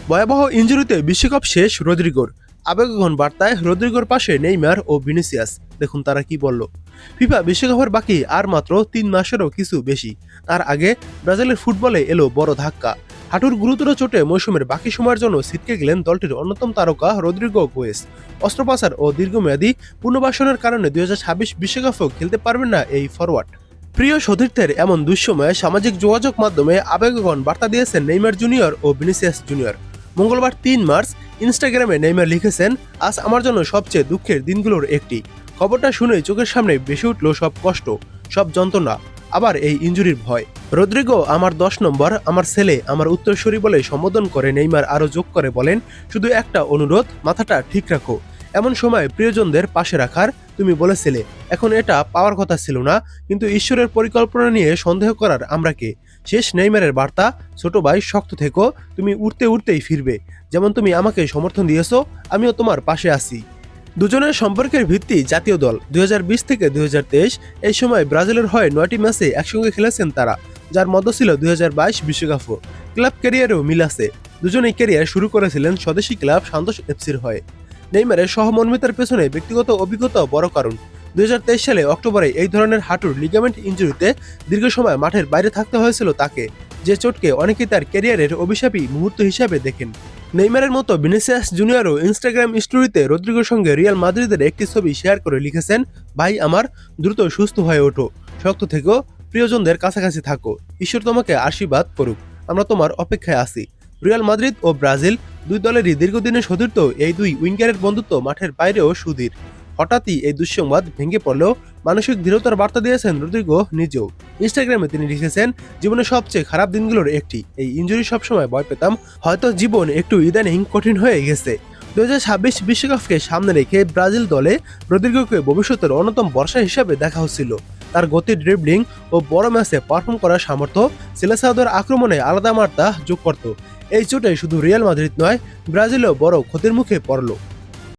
ভয়াবহ ইনজুরিতে বিশ্বকাপ শেষ রদ্রিগোর। আবেগঘন বার্তায় রদ্রিগোর পাশে নেইমার ও ভিনিসিয়াস। দেখুন তারা কি বলল। ফিফা বিশ্বকাপের বাকি আর মাত্র 3 মাসেরও কিছু বেশি। তার আগে ব্রাজিলের ফুটবলে এলো বড় ধাক্কা। হাঁটুর গুরুতর চোটে মৌসুমের বাকি সময়ের জন্য ছিটকে গেলেন দলটির অন্যতম তারকা রদ্রিগো গোয়েস। অস্ত্রোপচার ও দীর্ঘমেয়াদী পুনর্বাসনের কারণে 2026 বিশ্বকাপেও খেলতে পারবেন না এই ফরওয়ার্ড। প্রিয় সতীর্থের এমন দুঃসময়ে সামাজিক যোগাযোগ মাধ্যমে আবেগঘন বার্তা দিয়েছেন নেইমার জুনিয়র ও ভিনিসিয়াস জুনিয়র। মঙ্গলবার 3 মার্চ ইনস্টাগ্রামে নেইমার লিখেছেন, আজ আমার জন্য সবচেয়ে দুঃখের দিনগুলোর একটি। খবরটা শুনেই চোখের সামনে ভেসে উঠল সব কষ্ট, সব যন্ত্রণা, আবার এই ইনজুরির ভয়। রদ্রিগো আমার 10 নম্বর, আমার ছেলে, আমার উত্তরসূরি বলে সম্বোধন করে নেইমার আরও যোগ করে বলেন, শুধু একটা অনুরোধ, মাথাটা ঠিক রাখো। এমন সময় প্রিয়জনদের পাশে রাখার তুমি বলেছিলে, এখন এটা পাওয়ার কথা ছিল না, কিন্তু ঈশ্বরের পরিকল্পনা নিয়ে সন্দেহ করার আমরা কে। শেষ নেইমারের বার্তা, ছোট ভাই শক্ত থেকো, তুমি উঠতে উঠতেই ফিরবে। যেমন তুমি আমাকে সমর্থন দিয়েছো, আমিও তোমার পাশে আছি। দুজনের সম্পর্কের ভিত্তি জাতীয় দল। 2020 থেকে 2023 এই সময় ব্রাজিলের হয়ে 9টি ম্যাচে একসঙ্গে খেলেছেন তারা, যার মধ্যে ছিল 2022 বিশ্বকাপও। ক্লাব ক্যারিয়ারেও মিল আছে। দুজনেই ক্যারিয়ার শুরু করেছিলেন স্বদেশি ক্লাব সান্তোস এফসির হয়ে। নেইমারের সহমর্মিতার পেছনে ব্যক্তিগত অভিজ্ঞতাও বড় কারণ। 2023 সালে অক্টোবরে এই ধরনের হাঁটুর লিগামেন্ট ইনজুরিতে দীর্ঘ সময় মাঠের বাইরে থাকতে হয়েছিল তাকে, যে চোটকে অনেকেই তার ক্যারিয়ারের অভিশাপী মুহূর্ত হিসাবে দেখেন। নেইমারের মতো ভিনিসিয়াস জুনিয়রও ইনস্টাগ্রাম স্টোরিতে রদ্রিগোর সঙ্গে রিয়াল মাদ্রিদের একটি ছবি শেয়ার করে লিখেছেন, ভাই আমার, দ্রুত সুস্থ হয়ে ওঠো, শক্ত থেকো, প্রিয়জনদের কাছাকাছি থাকো, ঈশ্বর তোমাকে আশীর্বাদ করুক, আমরা তোমার অপেক্ষায় আছি। রিয়াল মাদ্রিদ ও ব্রাজিল দুই দলেরই দীর্ঘদিনের সতীর্থ এই দুই উইঙ্গারের বন্ধুত্ব মাঠের বাইরেও সুদীর। হঠাৎই এই দুঃসংবাদ ভেঙে পড়লেও মানসিক দৃঢ়তার বার্তা দিয়েছেন রদ্রিগো নিজেও। ইনস্টাগ্রামে তিনি লিখেছেন, জীবনের সবচেয়ে খারাপ দিনগুলোর একটি, এই ইনজুরি সবসময় ভয় পেতাম, হয়তো জীবন একটু ইদানিং কঠিন হয়ে গেছে। 2026 বিশ্বকাপকে সামনে রেখে ব্রাজিল দলে রদ্রিগোকে ভবিষ্যতের অন্যতম ভরসা হিসাবে দেখা হচ্ছিল। তার গতি, ড্রিবলিং ও বড় ম্যাচে পারফর্ম করার সামর্থ্য সিলেসাওদের আক্রমণে আলাদা মাত্রা যোগ করত। এই চোটে শুধু রিয়াল মাদ্রিদ নয়, ব্রাজিলও বড় ক্ষতির মুখে পড়ল।